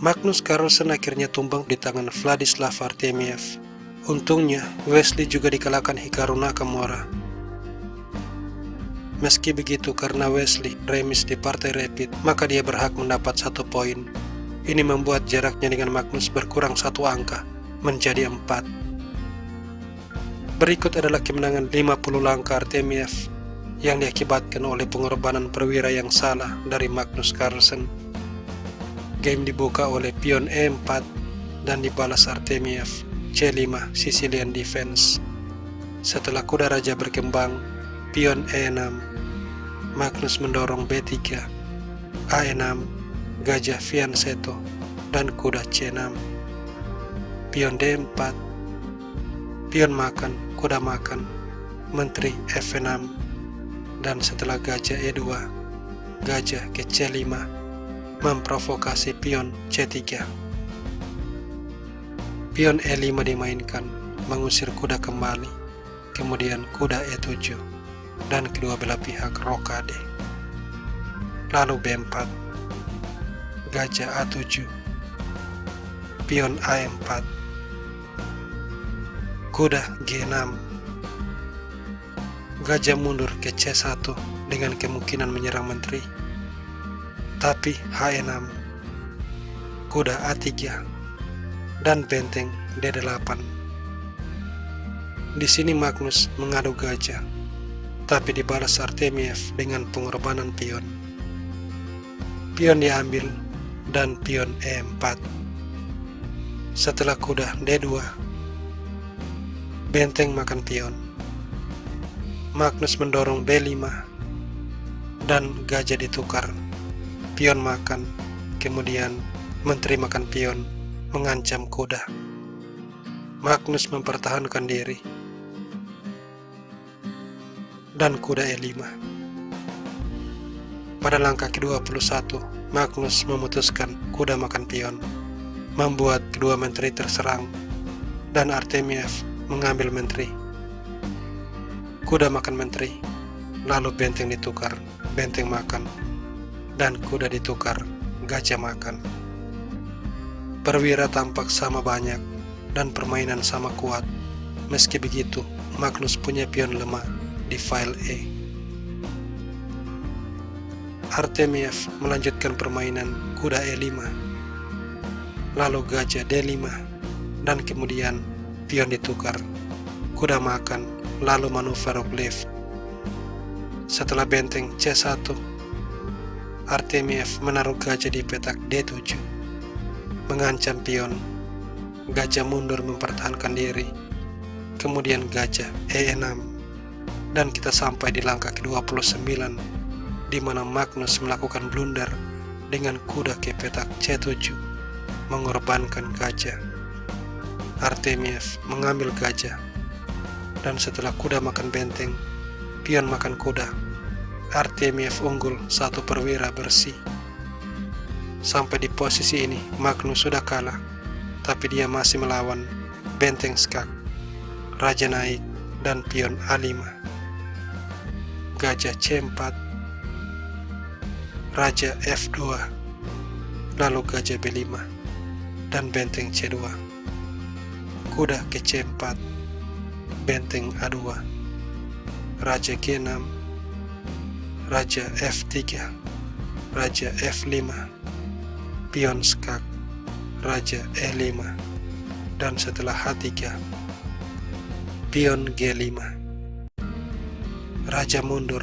Magnus Carlsen akhirnya tumbang di tangan Vladislav Artemiev. Untungnya, Wesley juga dikalahkan Hikaru Nakamura. Meski begitu, karena Wesley remis di partai Rapid, maka dia berhak mendapat 1 poin. Ini membuat jaraknya dengan Magnus berkurang 1 angka, menjadi 4. Berikut adalah kemenangan 50 langkah Artemiev yang diakibatkan oleh pengorbanan perwira yang salah dari Magnus Carlsen. Game dibuka oleh pion E4 dan dibalas Artemiev C5 Sicilian Defense. Setelah kuda raja berkembang, pion E6, Magnus mendorong B3, A6, gajah fianchetto, dan kuda C6. Pion D4, pion makan, kuda makan, menteri F6, dan setelah gajah E2, gajah ke C5, memprovokasi pion C3. Pion E5 dimainkan, mengusir kuda kembali, kemudian kuda E7, dan kedua belah pihak rokade. Lalu B4, gajah A7, pion A4, kuda G6, gajah mundur ke C1 dengan kemungkinan menyerang menteri, tapi H6, kuda A3, dan benteng D8. Di sini Magnus mengadu gajah, tapi dibalas Artemiev dengan pengorbanan pion. Pion diambil dan pion E4. Setelah kuda D2, benteng makan pion. Magnus mendorong B5 dan gajah ditukar. Pion makan, kemudian menteri makan pion mengancam kuda. Magnus mempertahankan diri dan kuda E5. Pada langkah ke-21, Magnus memutuskan kuda makan pion, membuat kedua menteri terserang, dan Artemiev mengambil menteri. Kuda makan menteri, lalu benteng ditukar, benteng makan, dan kuda ditukar, gajah makan. Perwira tampak sama banyak, dan permainan sama kuat. Meski begitu, Magnus punya pion lemah di file E. Artemiev melanjutkan permainan kuda E5, lalu gajah D5, dan kemudian pion ditukar, kuda makan, lalu manuver Ruglev. Setelah benteng C1, Artemiev menaruh gajah di petak D7, mengancam pion. Gajah mundur mempertahankan diri, kemudian gajah E6, dan kita sampai di langkah ke-29, di mana Magnus melakukan blunder dengan kuda ke petak C7, mengorbankan gajah. Artemiev mengambil gajah, dan setelah kuda makan benteng, pion makan kuda, Artemiev unggul 1 perwira bersih. Sampai di posisi ini, Magnus sudah kalah, tapi dia masih melawan benteng skak, raja naik, dan pion A5, gajah C4, raja F2, lalu gajah B5, dan benteng C2, kuda ke C4, benteng A2, raja G6, raja F3, raja F5, pion skak, raja E5, dan setelah H3, pion G5, raja mundur,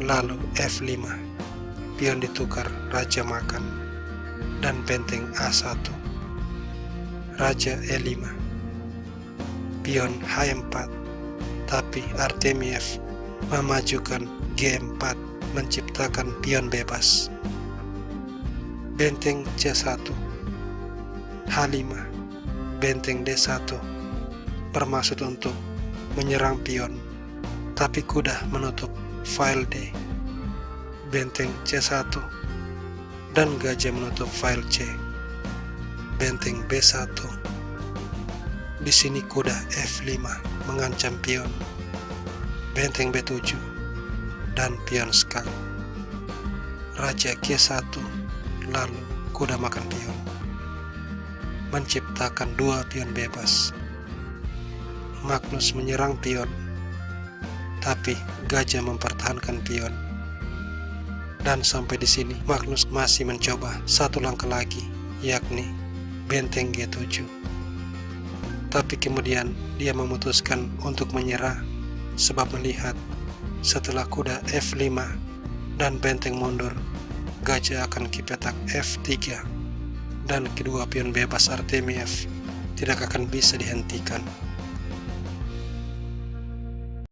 lalu F5, pion ditukar, raja makan, dan benteng A1, raja E5, pion H4, tapi Artemiev memajukan G4 menciptakan pion bebas. Benteng C1, H5, benteng D1 bermaksud untuk menyerang pion, tapi kuda menutup file D. Benteng C1 dan gajah menutup file C. Benteng B1. Di sini kuda F5 mengancam pion. Benteng B7 dan pion skak. Raja G1, lalu kuda makan pion. menciptakan dua pion bebas. Magnus menyerang pion, tapi gajah mempertahankan pion. Dan sampai di sini Magnus masih mencoba satu langkah lagi, yakni benteng G7. Tapi kemudian dia memutuskan untuk menyerah sebab melihat setelah kuda F5 dan benteng mundur, gajah akan ke petak F3 dan kedua pion bebas Artemiev tidak akan bisa dihentikan.